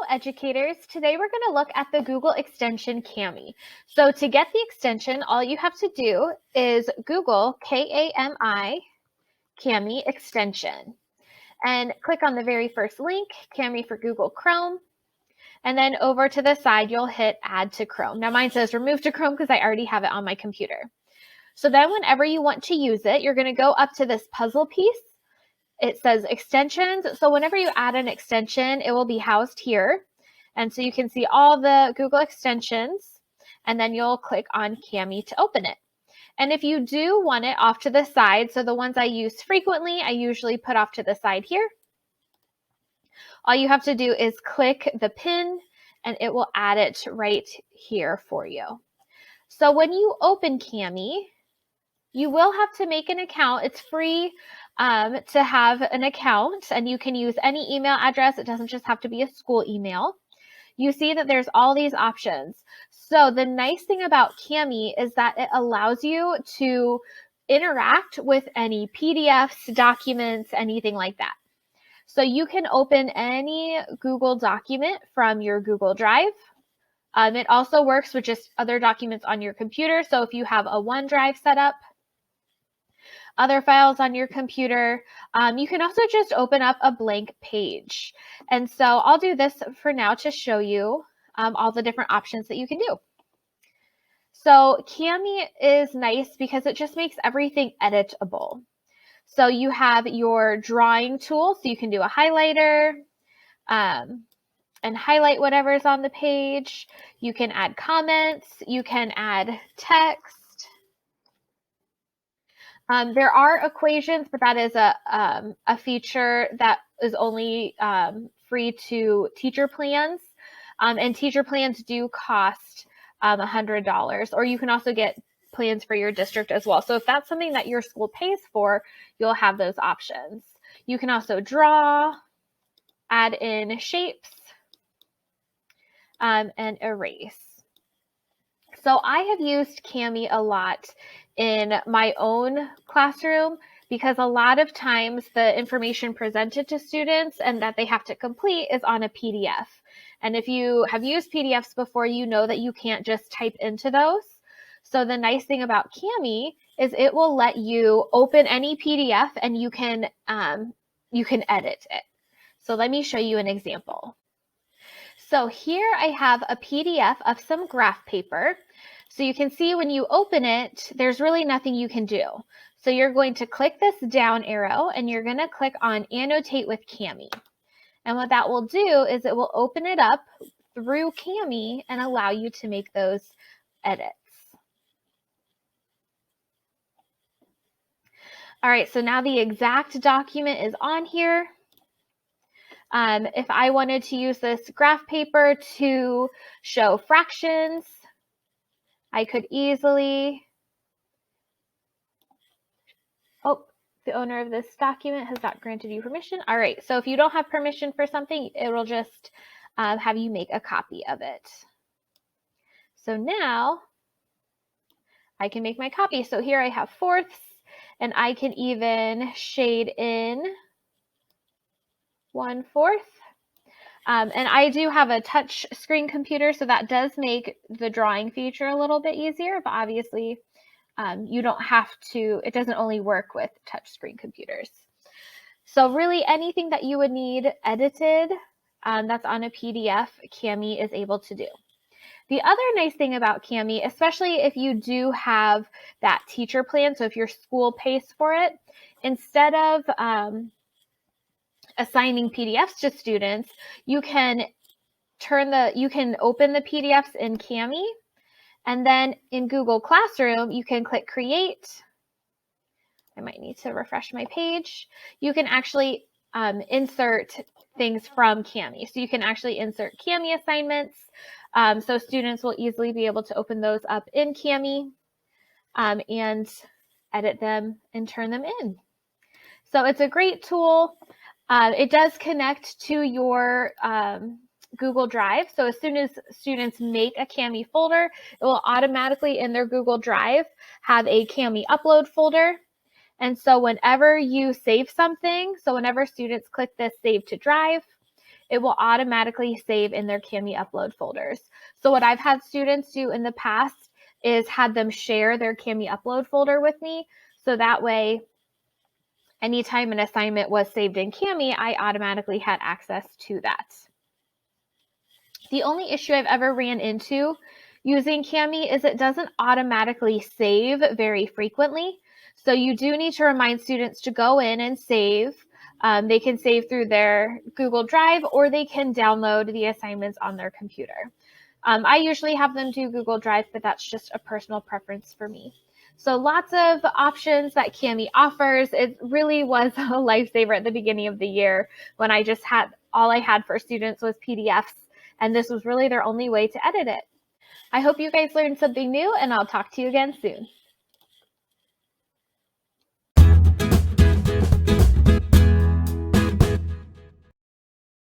educators. Today we're going to look at the Google extension Kami. So to get the extension, all you have to do is Google Kami, Kami extension, and click on the very first link, Kami for Google Chrome. And then over to the side, you'll hit add to Chrome. Now mine says remove to Chrome because I already have it on my computer. So then whenever you want to use it, you're going to go up to this puzzle piece. It says extensions. So whenever you add an extension, it will be housed here. And so you can see all the Google extensions, and then you'll click on Kami to open it. And if you do want it off to the side, so the ones I use frequently, I usually put off to the side here. All you have to do is click the pin and it will add it right here for you. So when you open Kami, you will have to make an account. It's free to have an account, and you can use any email address. It doesn't just have to be a school email. You see that there's all these options. So the nice thing about Kami is that it allows you to interact with any PDFs, documents, anything like that. So you can open any Google document from your Google Drive. It also works with just other documents on your computer. So if you have a OneDrive set up, other files on your computer, you can also just open up a blank page. And so I'll do this for now to show you all the different options that you can do. So Kami is nice because it just makes everything editable. So you have your drawing tool, so you can do a highlighter and highlight whatever's on the page. You can add comments, you can add text. There are equations, but that is a feature that is only free to teacher plans. And teacher plans do cost $100, or you can also get plans for your district as well. So if that's something that your school pays for, you'll have those options. You can also draw, add in shapes, and erase. So I have used Kami a lot in my own classroom because a lot of times the information presented to students and that they have to complete is on a PDF. And if you have used PDFs before, you know that you can't just type into those. So the nice thing about Kami is it will let you open any PDF and you can edit it. So let me show you an example. So here I have a PDF of some graph paper. So you can see when you open it, there's really nothing you can do. So you're going to click this down arrow and you're going to click on Annotate with Kami. And what that will do is it will open it up through Kami and allow you to make those edits. All right, so now the exact document is on here. If I wanted to use this graph paper to show fractions, I could easily, the owner of this document has not granted you permission. All right, so if you don't have permission for something, it will just have you make a copy of it. So now I can make my copy. So here I have fourths, and I can even shade in 1/4. And I do have a touch screen computer, so that does make the drawing feature a little bit easier, but obviously you don't have to, it doesn't only work with touch screen computers. So really anything that you would need edited that's on a PDF, Kami is able to do. The other nice thing about Kami, especially if you do have that teacher plan, so if your school pays for it, instead of assigning PDFs to students, you can open the PDFs in Kami, and then in Google Classroom, you can click Create. I might need to refresh my page. You can actually insert things from Kami. So you can actually insert Kami assignments. So students will easily be able to open those up in Kami and edit them and turn them in. So it's a great tool. It does connect to your Google Drive. So as soon as students make a Kami folder, it will automatically in their Google Drive have a Kami upload folder. And so whenever you save something, so whenever students click this Save to Drive, it will automatically save in their Kami upload folders. So what I've had students do in the past is had them share their Kami upload folder with me. So that way, anytime an assignment was saved in Kami, I automatically had access to that. The only issue I've ever ran into using Kami is it doesn't automatically save very frequently. So you do need to remind students to go in and save. They can save through their Google Drive, or they can download the assignments on their computer. I usually have them do Google Drive, but that's just a personal preference for me. So lots of options that Kami offers. It really was a lifesaver at the beginning of the year when I just had, all I had for students was PDFs, and this was really their only way to edit it. I hope you guys learned something new, and I'll talk to you again soon.